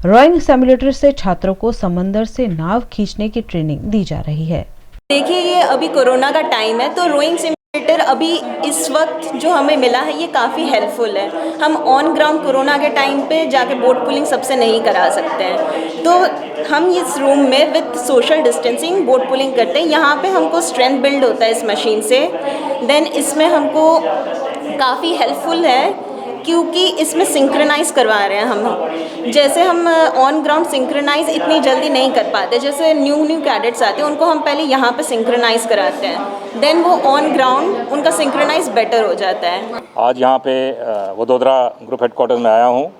रोइंग सिम्युलेटर से छात्रों को समंदर से नाव खींचने की ट्रेनिंग दी जा रही है। देखिए, ये अभी कोरोना का टाइम है, तो रोइंग सिम्युलेटर अभी इस वक्त जो हमें मिला है ये काफ़ी हेल्पफुल है। हम ऑन ग्राउंड कोरोना के टाइम पे जाके बोट पुलिंग सबसे नहीं करा सकते हैं, तो हम इस रूम में with social distancing boat pulling करते हैं। यहाँ पे हमको स्ट्रेंथ बिल्ड होता है इस मशीन से। देन इसमें हमको काफ़ी हेल्पफुल है क्योंकि इसमें सिंक्रोनाइज करवा रहे हैं हम। जैसे हम ऑन ग्राउंड सिंक्रोनाइज इतनी जल्दी नहीं कर पाते, जैसे न्यू कैडेट्स आते हैं उनको हम पहले यहाँ पे सिंक्रोनाइज कराते हैं, देन वो ऑन ग्राउंड उनका सिंक्रोनाइज बेटर हो जाता है। आज यहाँ पे वडोदरा ग्रुप हेडक्वार्टर में आया हूँ।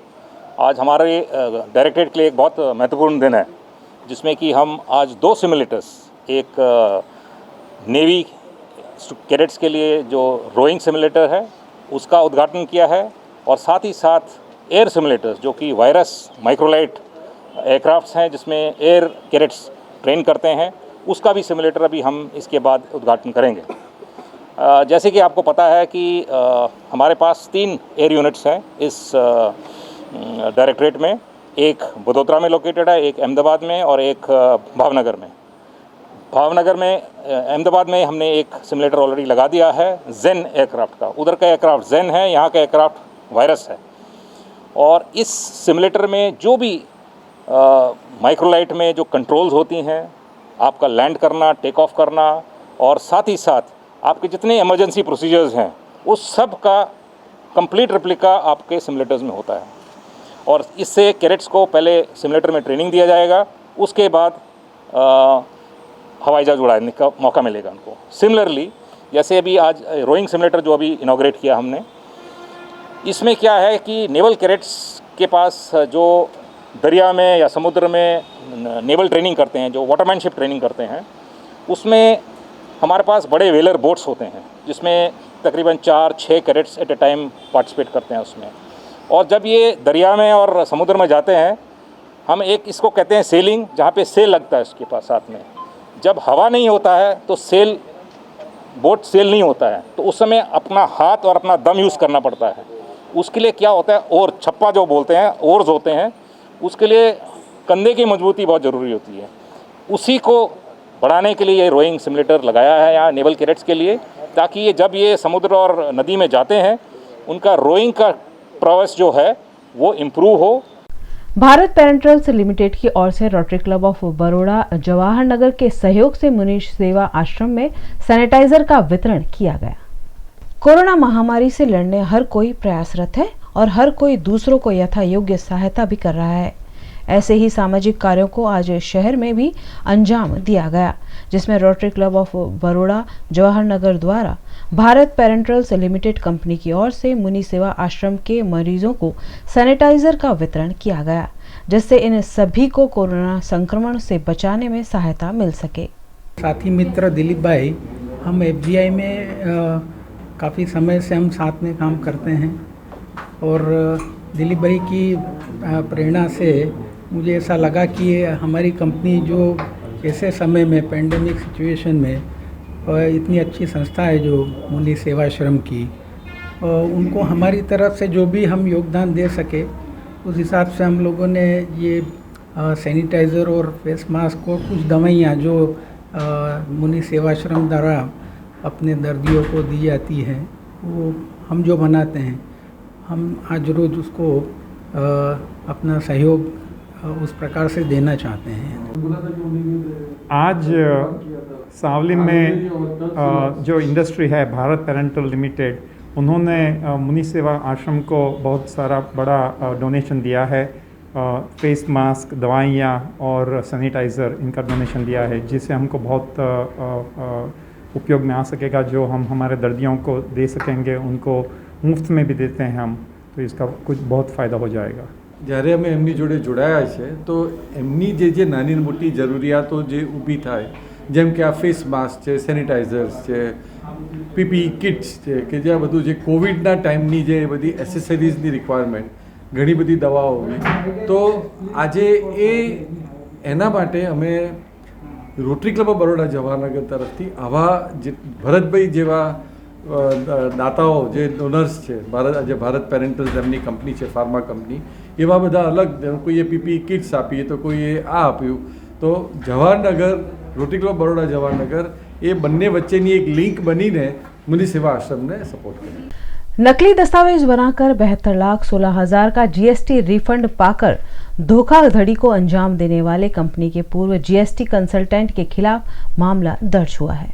आज हमारे डायरेक्टरेट के लिए एक बहुत महत्वपूर्ण दिन है, जिसमें कि हम आज 2 सिमुलेटर्स, एक नेवी कैडेट्स के लिए जो रोइंग सिमुलेटर है उसका उद्घाटन किया है, और साथ ही साथ एयर सिमुलेटर्स जो कि वायरस माइक्रोलाइट एयरक्राफ्ट्स हैं जिसमें एयर कैडेट्स ट्रेन करते हैं, उसका भी सिमुलेटर अभी हम इसके बाद उद्घाटन करेंगे। जैसे कि आपको पता है कि हमारे पास 3 एयर यूनिट्स हैं इस डायरेक्टरेट में, एक वडोदरा में लोकेटेड है, एक अहमदाबाद में और एक भावनगर में। भावनगर में अहमदाबाद में हमने एक सिमुलेटर ऑलरेडी लगा दिया है जेन एयरक्राफ्ट का। उधर का एयरक्राफ्ट जेन है, यहाँ का एयरक्राफ्ट वायरस है। और इस सिमुलेटर में जो भी माइक्रोलाइट में जो कंट्रोल्स होती हैं, आपका लैंड करना, टेक ऑफ करना, और साथ ही साथ आपके जितने इमरजेंसी प्रोसीजर्स हैं उस सब का कंप्लीट रेप्लिका आपके सिमुलेटर्स में होता है। और इससे कैडेट्स को पहले सिमुलेटर में ट्रेनिंग दिया जाएगा, उसके बाद हवाई जहाज उड़ाने का मौका मिलेगा उनको। सिमिलरली जैसे अभी आज रोइंग सिमुलेटर जो अभी इनॉग्रेट किया हमने, इसमें क्या है कि नेवल कैडेट्स के पास जो दरिया में या समुद्र में नेवल ट्रेनिंग करते हैं, जो वाटरमैनशिप ट्रेनिंग करते हैं, उसमें हमारे पास बड़े वेलर बोट्स होते हैं जिसमें तकरीबन 4-6 cadets at a time participate करते हैं उसमें। और जब ये दरिया में और समुद्र में जाते हैं, हम एक इसको कहते हैं सेलिंग, जहाँ पे सेल लगता है उसके पास साथ में। जब हवा नहीं होता है तो बोट सेल नहीं होता है, तो उस समय अपना हाथ और अपना दम यूज़ करना पड़ता है। उसके लिए क्या होता है, ओर छप्पा जो बोलते हैं, ओर्स होते हैं, उसके लिए कंधे की मजबूती बहुत ज़रूरी होती है। उसी को बढ़ाने के लिए ये रोइंग सिमुलेटर लगाया है यहाँ नेवल कैडेट्स के लिए, ताकि ये जब ये समुद्र और नदी में जाते हैं उनका रोइंग का प्रवेश जो है वो इम्प्रूव हो। भारत पेरेंटल्स लिमिटेड की ओर से rotary club of Baroda Jawahar Nagar के सहयोग से मुनीष सेवा आश्रम में सैनिटाइजर का वितरण किया गया। कोरोना महामारी से लड़ने हर कोई प्रयासरत है और हर कोई दूसरों को यथा योग्य सहायता भी कर रहा है। ऐसे ही सामाजिक कार्यों को आज शहर में भी अंजाम दिया गया, जिसमें rotary club of Baroda Jawahar Nagar द्वारा भारत पेरेंटल्स लिमिटेड कंपनी की ओर से मुनि सेवा आश्रम के मरीजों को सैनिटाइजर का वितरण किया गया, जिससे इन सभी को कोरोना संक्रमण से बचाने में सहायता मिल सके। साथी मित्र दिलीप भाई, हम FGI में काफ़ी समय से हम साथ में काम करते हैं, और दिलीप भाई की प्रेरणा से मुझे ऐसा लगा कि हमारी कंपनी जो ऐसे समय में पेंडेमिक सिचुएशन में इतनी अच्छी संस्था है जो मुनि सेवाश्रम की, उनको हमारी तरफ से जो भी हम योगदान दे सके उस हिसाब से हम लोगों ने ये सैनिटाइज़र और फेस मास्क और कुछ दवाइयाँ जो मुनि सेवाश्रम द्वारा अपने दर्दियों को दी जाती हैं, वो हम जो बनाते हैं, हम आज रोज़ उसको अपना सहयोग उस प्रकार से देना चाहते हैं। आज सावली में जो इंडस्ट्री है भारत पेरेंटल लिमिटेड, उन्होंने मुनि सेवा आश्रम को बहुत सारा बड़ा डोनेशन दिया है। फेस मास्क, दवाइयाँ और सैनिटाइज़र, इनका डोनेशन दिया है, जिससे हमको बहुत उपयोग में आ सकेगा, जो हम हमारे दर्दियों को दे सकेंगे। उनको मुफ्त में भी देते हैं हम, तो इसका कुछ बहुत फ़ायदा हो जाएगा। જ્યારે અમે એમની જોડે જોડાયા છે તો એમની જે નાની મોટી જરૂરિયાતો જે ઊભી થાય, જેમ કે આ ફેસ માસ્ક છે, સેનિટાઈઝર્સ છે, PPE કિટ્સ છે, કે જે આ બધું જે કોવિડના ટાઈમની જે બધી એસેસરીઝની રિક્વાયરમેન્ટ, ઘણી બધી દવાઓ હોવી, તો આજે એના માટે અમે rotary club of Baroda Jawahar Nagar તરફથી આવા જે ભરતભાઈ જેવા દાતાઓ જે ડોનર્સ છે, ભારત પેરેન્ટલ્સ એમની કંપની છે, ફાર્મા કંપની, એવા બધા અલગ, કોઈએ PPE કિટ્સ આપી તો કોઈએ આ આપ્યું, તો જવાહરનગર રોટરી ક્લબ બરોડા જવાહરનગર એ બંને વચ્ચેની એક લિંક બનીને મુનિ સેવા આશ્રમને સપોર્ટ કરે। नकली दस्तावेज बनाकर 72,16,000 का GST रिफंड पाकर धोखाधड़ी को अंजाम देने वाले कंपनी के पूर्व GST कंसल्टेंट के खिलाफ मामला दर्ज हुआ है।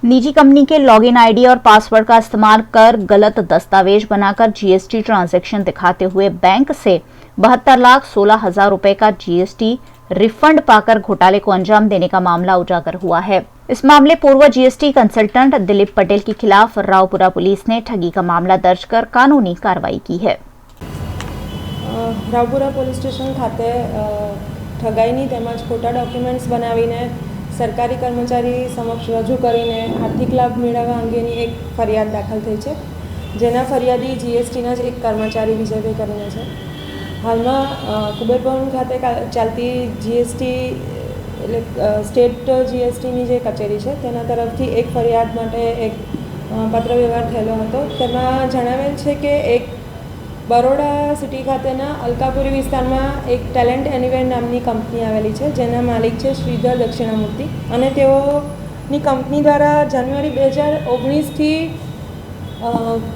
निजी कंपनी के लॉगिन आईडी और पासवर्ड का इस्तेमाल कर गलत दस्तावेज बनाकर जीएसटी ट्रांजैक्शन दिखाते हुए बैंक से 72,16,000 रुपए का जीएसटी रिफंड पाकर घोटाले को अंजाम देने का मामला उजागर हुआ है। इस मामले पूर्व जीएसटी कंसल्टेंट दिलीप पटेल के खिलाफ रावपुरा पुलिस ने ठगी का मामला दर्ज कर कानूनी कार्रवाई की है। રાવપુરા પોલીસ સ્ટેશન ખાતે ઠગાઈની તેમજ ખોટા ડોક્યુમેન્ટ્સ બનાવીને સરકારી કર્મચારી સમક્ષ રજૂ કરીને આર્થિક લાભ મેળવવા અંગેની એક ફરિયાદ દાખલ થઈ છે, જેના ફરિયાદી જીએસટીના જ એક કર્મચારી વિજયભાઈ કરીને છે। હાલમાં કુબેર ભવન ખાતે ચાલતી જીએસટી એટલે સ્ટેટ જીએસટીની જે કચેરી છે તેના તરફથી એક ફરિયાદ માટે એક પત્ર વ્યવહાર થયેલો હતો। તેમાં જણાવેલ છે કે એક બરોડા સિટી ખાતેના અલકાપુરી વિસ્તારમાં એક ટેલેન્ટ એનીવેર નામની કંપની આવેલી છે, જેના માલિક છે શ્રીધર દક્ષિણામૂર્તિ, અને તેઓની કંપની દ્વારા જાન્યુઆરી 2019થી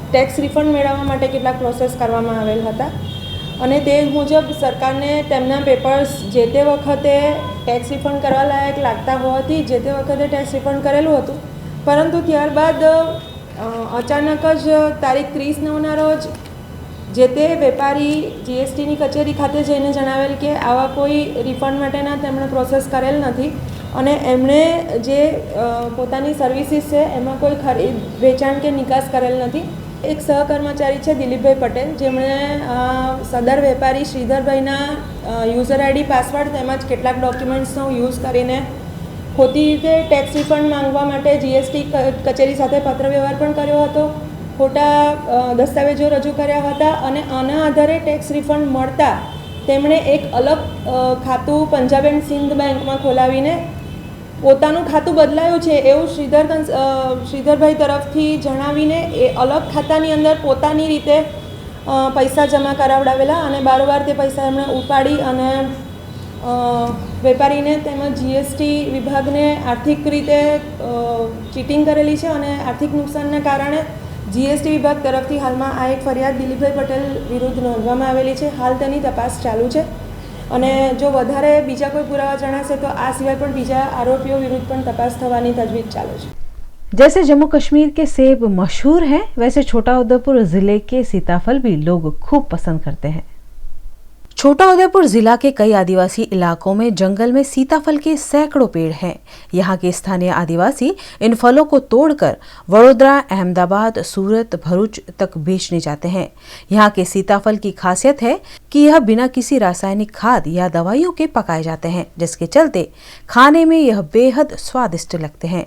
ટેક્સ રિફંડ મેળવવા માટે કેટલાક પ્રોસેસ કરવામાં આવેલ હતા, અને તે મુજબ સરકારને તેમના પેપર્સ જે તે વખતે ટેક્સ રિફંડ કરવા લાયક લાગતા હોવાથી જે તે વખતે ટેક્સ રિફંડ કરેલું હતું, પરંતુ ત્યારબાદ અચાનક જ તારીખ 30/9ના રોજ જે તે વેપારી જીએસટીની કચેરી ખાતે જઈને જણાવેલ કે આવા કોઈ રિફંડ માટેના તેમણે પ્રોસેસ કરેલ નથી, અને એમણે જે પોતાની સર્વિસીસ છે એમાં કોઈ ખરીદ વેચાણ કે નિકાસ કરેલ નથી। એક સહકર્મચારી છે દિલીપભાઈ પટેલ, જેમણે સદર વેપારી શ્રીધરભાઈના યુઝર આઈડી પાસવર્ડ તેમજ કેટલાક ડોક્યુમેન્ટ્સનો યુઝ કરીને ખોટી રીતે ટેક્સ રિફંડ માંગવા માટે જીએસટી કચેરી સાથે પત્ર વ્યવહાર પણ કર્યો હતો, ખોટા દસ્તાવેજો રજૂ કર્યા હતા, અને આના આધારે ટેક્સ રિફંડ મળતા તેમણે એક અલગ ખાતું પંજાબ એન્ડ સિંધ બેંકમાં ખોલાવીને પોતાનું ખાતું બદલાયું છે એવું શ્રીધરભાઈ તરફથી જણાવીને એ અલગ ખાતાની અંદર પોતાની રીતે પૈસા જમા કરાવડાવેલા, અને બારોબાર તે પૈસા એમણે ઉપાડી અને વેપારીને તેમજ જીએસટી વિભાગને આર્થિક રીતે ચીટિંગ કરેલી છે, અને આર્થિક નુકસાનના કારણે જીએસટી વિભાગ તરફથી હાલમાં આ એક ફરિયાદ દિલીપભાઈ પટેલ વિરુદ્ધ નોંધવામાં આવેલી છે। હાલ તેની તપાસ ચાલુ છે, અને જો વધારે બીજા કોઈ પુરાવા જણાશે તો આ સિવાય પણ બીજા આરોપીઓ વિરુદ્ધ પણ તપાસ થવાની તજવીજ ચાલુ છે। जैसे जम्मू कश्मीर के सेब मशहूर हैं, वैसे छोटाउदेपुर जिले के सीताफल भी लोग खूब पसंद करते हैं। छोटाउदेपुर जिला के कई आदिवासी इलाकों में जंगल में सीताफल के सैकड़ों पेड़ हैं। यहाँ के स्थानीय आदिवासी इन फलों को तोड़कर वडोदरा, अहमदाबाद, सूरत, भरूच तक बेचने जाते हैं। यहाँ के सीताफल की खासियत है कि यह बिना किसी रासायनिक खाद या दवाइयों के पकाए जाते हैं, जिसके चलते खाने में यह बेहद स्वादिष्ट लगते हैं।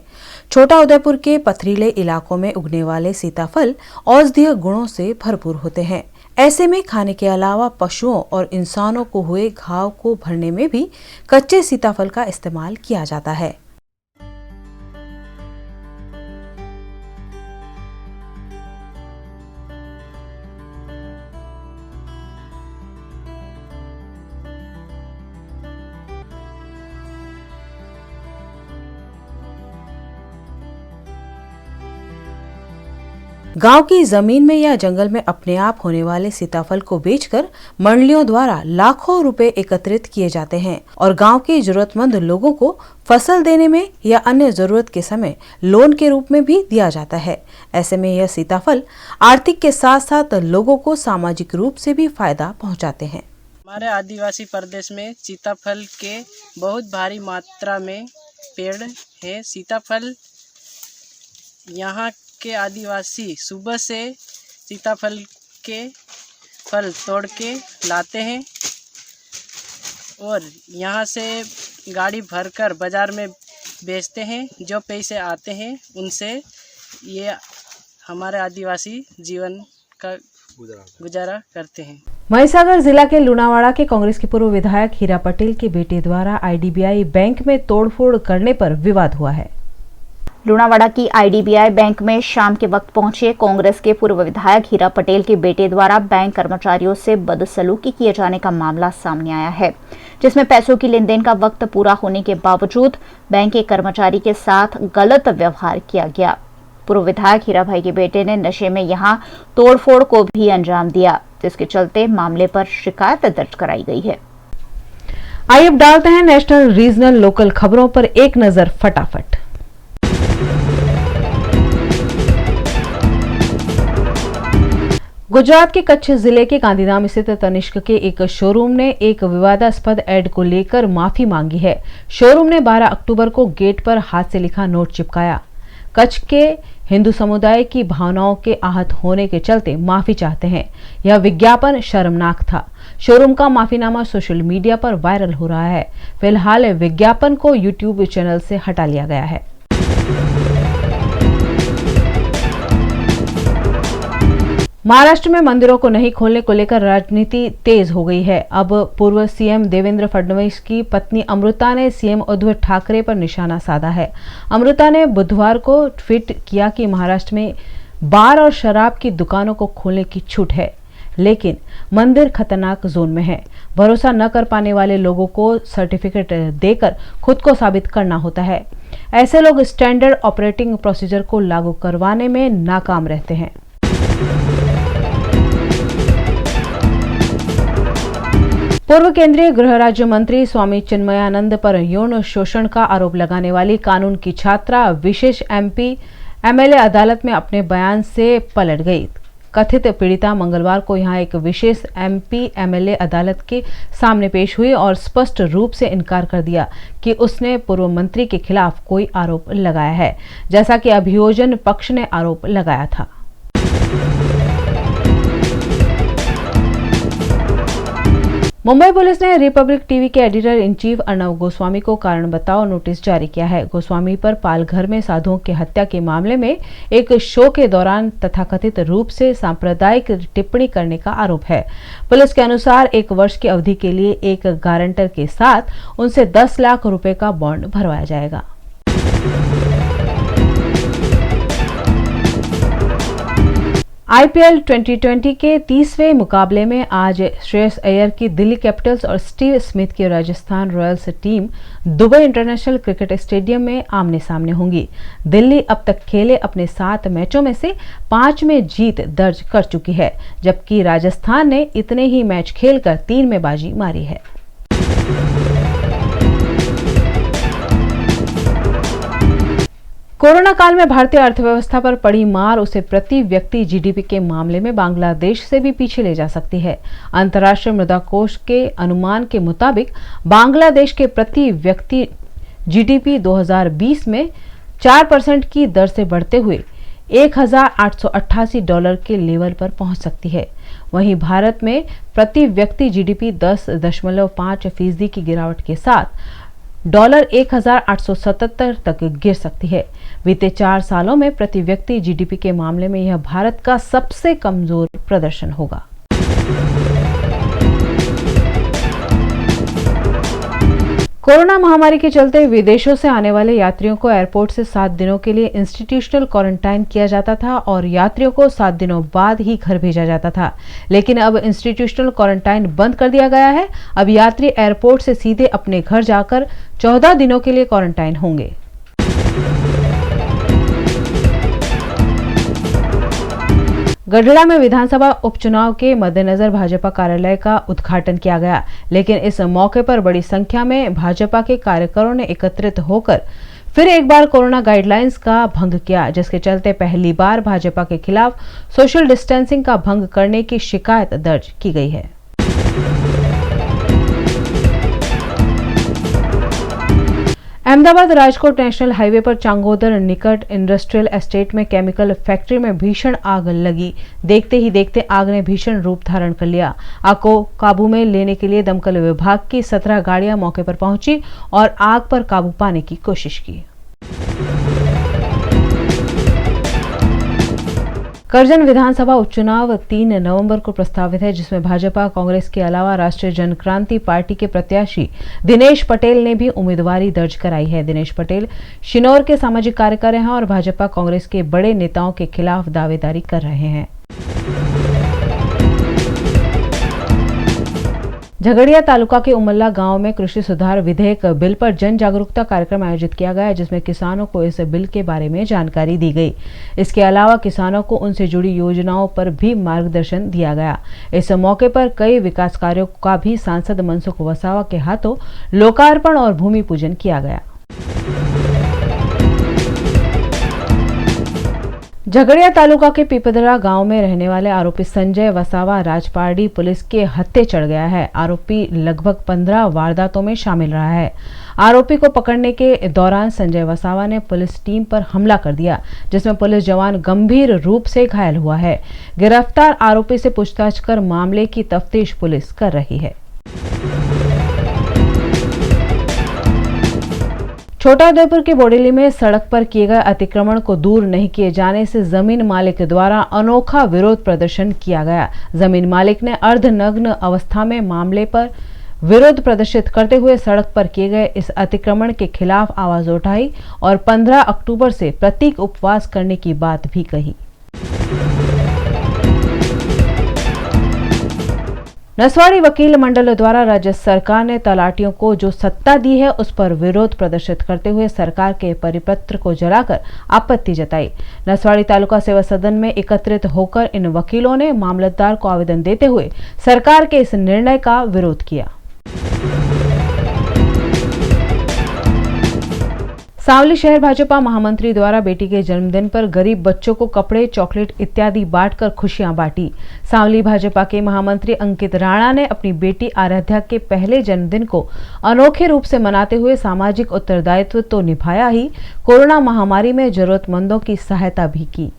छोटाउदेपुर के पथरीले इलाकों में उगने वाले सीताफल औषधीय गुणों से भरपूर होते हैं। ऐसे में खाने के अलावा पशुओं और इंसानों को हुए घाव को भरने में भी कच्चे सीताफल का इस्तेमाल किया जाता है। गांव की जमीन में या जंगल में अपने आप होने वाले सीताफल को बेचकर मंडलियों द्वारा लाखों रुपए एकत्रित किए जाते हैं और गांव के जरूरतमंद लोगों को फसल देने में या अन्य जरूरत के समय लोन के रूप में भी दिया जाता है। ऐसे में यह सीताफल आर्थिक के साथ साथ लोगों को सामाजिक रूप से भी फायदा पहुंचाते हैं। हमारे आदिवासी प्रदेश में सीताफल के बहुत भारी मात्रा में पेड़ है। सीताफल यहाँ के आदिवासी सुबह से सीताफल के फल तोड़ के लाते हैं और यहाँ से गाड़ी भरकर बाज़ार में बेचते हैं। जो पैसे आते हैं उनसे ये हमारे आदिवासी जीवन का गुजारा करते हैं। महिसागर जिला के लुणावाड़ा के कांग्रेस के पूर्व विधायक हीरा पटेल के बेटे द्वारा आईडीबीआई बैंक में तोड़फोड़ करने पर विवाद हुआ है। लुणावाड़ा की आईडीबीआई बैंक में शाम के वक्त पहुंचे कांग्रेस के पूर्व विधायक हीरा पटेल के बेटे द्वारा बैंक कर्मचारियों से बदसलूकी किए जाने का मामला सामने आया है, जिसमें पैसों की लेन देन का वक्त पूरा होने के बावजूद बैंक के कर्मचारी के साथ गलत व्यवहार किया गया। पूर्व विधायक हीरा भाई के बेटे ने नशे में यहां तोड़फोड़ को भी अंजाम दिया, जिसके चलते मामले पर शिकायत दर्ज कराई गई है। आइए अब डालते हैं नेशनल, रीजनल, लोकल खबरों पर एक नजर फटाफट। गुजरात के कच्छ जिले के गांधीधाम स्थित तनिष्क के एक शोरूम ने एक विवादास्पद ऐड को लेकर माफी मांगी है। शोरूम ने 12 अक्टूबर को गेट पर हाथ से लिखा नोट चिपकाया। कच्छ के हिंदू समुदाय की भावनाओं के आहत होने के चलते माफी चाहते हैं। यह विज्ञापन शर्मनाक था। शोरूम का माफीनामा सोशल मीडिया पर वायरल हो रहा है। फिलहाल विज्ञापन को यूट्यूब चैनल से हटा लिया गया है। महाराष्ट्र में मंदिरों को नहीं खोलने को लेकर राजनीति तेज हो गई है। अब पूर्व सीएम देवेंद्र फडणवीस की पत्नी अमृता ने सीएम उद्धव ठाकरे पर निशाना साधा है। अमृता ने बुधवार को ट्वीट किया कि महाराष्ट्र में बार और शराब की दुकानों को खोलने की छूट है, लेकिन मंदिर खतरनाक जोन में है। भरोसा न कर पाने वाले लोगों को सर्टिफिकेट देकर खुद को साबित करना होता है। ऐसे लोग स्टैंडर्ड ऑपरेटिंग प्रोसीजर को लागू करवाने में नाकाम रहते हैं। पूर्व केंद्रीय गृह राज्य मंत्री स्वामी चिन्मयानंद पर यौन शोषण का आरोप लगाने वाली कानून की छात्रा विशेष एमएलए अदालत में अपने बयान से पलट गई। कथित पीड़िता मंगलवार को यहां एक विशेष एमएलए अदालत के सामने पेश हुई और स्पष्ट रूप से इनकार कर दिया कि उसने पूर्व मंत्री के खिलाफ कोई आरोप लगाया है, जैसा कि अभियोजन पक्ष ने आरोप लगाया था। मुंबई पुलिस ने रिपब्लिक टीवी के editor in chief Arnab Goswami को कारण बताओ नोटिस जारी किया है। गोस्वामी पर पालघर में साधुओं की हत्या के मामले में एक शो के दौरान तथाकथित रूप से सांप्रदायिक टिप्पणी करने का आरोप है। पुलिस के अनुसार 1 वर्ष की अवधि के लिए एक गारंटर के साथ उनसे 10 लाख रुपए का बॉन्ड भरवाया जाएगा। आईपीएल 2020 के 30वें मुकाबले में आज श्रेयस अय्यर की दिल्ली कैपिटल्स और स्टीव स्मिथ की Rajasthan Royals team Dubai international cricket stadium में आमने सामने होंगी। दिल्ली अब तक खेले अपने 7 मैचों में से 5 में जीत दर्ज कर चुकी है, जबकि राजस्थान ने इतने ही मैच खेलकर 3 में बाजी मारी है। कोरोना काल में भारतीय अर्थव्यवस्था पर पड़ी मार उसे प्रति व्यक्ति जीडीपी के मामले में बांग्लादेश से भी पीछे ले जा सकती है। अंतर्राष्ट्रीय मुद्रा कोष के अनुमान के मुताबिक बांग्लादेश के प्रति व्यक्ति जीडीपी 2020 में 4% की दर से बढ़ते हुए $1,888 के लेवल पर पहुंच सकती है। वहीं भारत में प्रति व्यक्ति जीडीपी 10.5% की गिरावट के साथ $1,877 तक गिर सकती है। बीते 4 सालों में प्रति व्यक्ति जीडीपी के मामले में यह भारत का सबसे कमजोर प्रदर्शन होगा। कोरोना महामारी के चलते विदेशों से आने वाले यात्रियों को एयरपोर्ट से 7 दिनों के लिए इंस्टीट्यूशनल क्वारंटाइन किया जाता था और यात्रियों को 7 दिनों बाद ही घर भेजा जाता था। लेकिन अब इंस्टीट्यूशनल क्वारंटाइन बंद कर दिया गया है। अब यात्री एयरपोर्ट से सीधे अपने घर जाकर 14 दिनों के लिए क्वारंटाइन होंगे। गढ़ड़ा में विधानसभा उपचुनाव के मद्देनजर भाजपा कार्यालय का उद्घाटन किया गया, लेकिन इस मौके पर बड़ी संख्या में भाजपा के कार्यकरों ने एकत्रित होकर फिर एक बार कोरोना गाइडलाइंस का भंग किया, जिसके चलते पहली बार भाजपा के खिलाफ सोशल डिस्टेंसिंग का भंग करने की शिकायत दर्ज की गई है। अहमदाबाद राजकोट नेशनल हाईवे पर चांगोदर निकट इंडस्ट्रियल एस्टेट में केमिकल फैक्ट्री में भीषण आग लगी। देखते ही देखते आग ने भीषण रूप धारण कर लिया। आग को काबू में लेने के लिए दमकल विभाग की 17 गाड़ियां मौके पर पहुंची और आग पर काबू पाने की कोशिश की। करजन विधानसभा उपचुनाव 3 नवंबर को प्रस्तावित है, जिसमें भाजपा कांग्रेस के अलावा राष्ट्रीय जनक्रांति पार्टी के प्रत्याशी दिनेश पटेल ने भी उम्मीदवारी दर्ज कराई है। दिनेश पटेल शिनौर के सामाजिक कार्यकर हैं और भाजपा कांग्रेस के बड़े नेताओं के खिलाफ दावेदारी कर रहे हैं। झगड़िया तालुका के उमल्ला गांव में कृषि सुधार विधेयक बिल पर जन जागरूकता कार्यक्रम आयोजित किया गया, जिसमें किसानों को इस बिल के बारे में जानकारी दी गई। इसके अलावा किसानों को उनसे जुड़ी योजनाओं पर भी मार्गदर्शन दिया गया। इस मौके पर कई विकास कार्यों का भी सांसद मनसुख वसावा के हाथों लोकार्पण और भूमि पूजन किया गया। झगड़िया तालुका के पीपदरा गांव में रहने वाले आरोपी संजय वसावा राजपारडी पुलिस के हत्थे चढ़ गया है। आरोपी लगभग 15 वारदातों में शामिल रहा है। आरोपी को पकड़ने के दौरान संजय वसावा ने पुलिस टीम पर हमला कर दिया, जिसमें पुलिस जवान गंभीर रूप से घायल हुआ है। गिरफ्तार आरोपी से पूछताछ कर मामले की तफ्तीश पुलिस कर रही है। छोटाउदेपुर के बोडेली में सड़क पर किए गए अतिक्रमण को दूर नहीं किए जाने से जमीन मालिक द्वारा अनोखा विरोध प्रदर्शन किया गया। जमीन मालिक ने अर्धनग्न अवस्था में मामले पर विरोध प्रदर्शित करते हुए सड़क पर किए गए इस अतिक्रमण के खिलाफ आवाज उठाई और 15 अक्टूबर से प्रतीक उपवास करने की बात भी कही। नसवाड़ी वकील मंडल द्वारा राज्य सरकार ने तलाटियों को जो सत्ता दी है उस पर विरोध प्रदर्शित करते हुए सरकार के परिपत्र को जलाकर आपत्ति जताई। नसवाड़ी तालुका सेवा सदन में एकत्रित होकर इन वकीलों ने मामलतदार को आवेदन देते हुए सरकार के इस निर्णय का विरोध किया। सांवली शहर भाजपा महामंत्री द्वारा बेटी के जन्मदिन पर गरीब बच्चों को कपड़े, चॉकलेट इत्यादि बांटकर खुशियां बांटी। सांवली भाजपा के महामंत्री अंकित राणा ने अपनी बेटी आराध्या के पहले जन्मदिन को अनोखे रूप से मनाते हुए सामाजिक उत्तरदायित्व तो निभाया ही, कोरोना महामारी में जरूरतमंदों की सहायता भी की।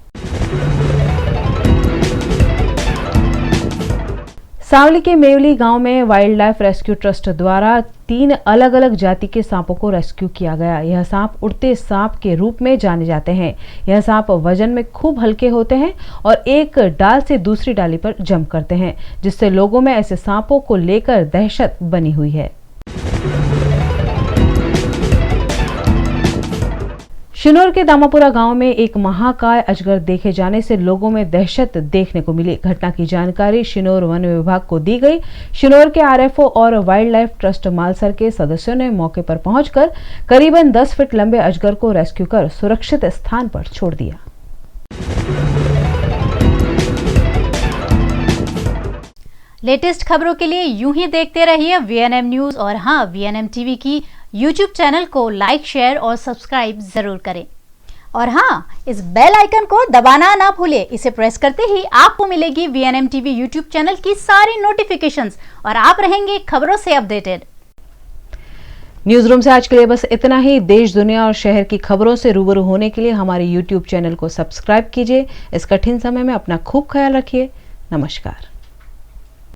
सांवली के मेवली गांव में वाइल्ड लाइफ रेस्क्यू ट्रस्ट द्वारा 3 अलग अलग जाति के सांपों को रेस्क्यू किया गया। यह सांप उड़ते सांप के रूप में जाने जाते हैं। यह सांप वजन में खूब हल्के होते हैं और एक डाल से दूसरी डाली पर जंप करते हैं, जिससे लोगों में ऐसे सांपों को लेकर दहशत बनी हुई है। शिनोर के दामापुरा गांव में एक महाकाय अजगर देखे जाने से लोगों में दहशत देखने को मिली। घटना की जानकारी शिनोर वन विभाग को दी गई। शिनोर के आरएफओ और वाइल्ड लाइफ ट्रस्ट मालसर के सदस्यों ने मौके पर पहुंचकर करीबन 10 फीट लंबे अजगर को रेस्क्यू कर सुरक्षित स्थान पर छोड़ दिया। लेटेस्ट खबरों के लिए यूं ही देखते रहिए VNM न्यूज और हाँ, VNM टीवी की यूट्यूब चैनल को लाइक, शेयर और सब्सक्राइब जरूर करें। और हाँ, इस बेल आइकन को दबाना ना भूलें। इसे प्रेस करते ही आपको मिलेगी VNM टीवी यूट्यूब चैनल की सारी नोटिफिकेशंस और आप रहेंगे खबरों से अपडेटेड। न्यूज रूम से आज के लिए बस इतना ही। देश, दुनिया और शहर की खबरों से रूबरू होने के लिए हमारे यूट्यूब चैनल को सब्सक्राइब कीजिए। इस कठिन समय में अपना खूब ख्याल रखिए। नमस्कार।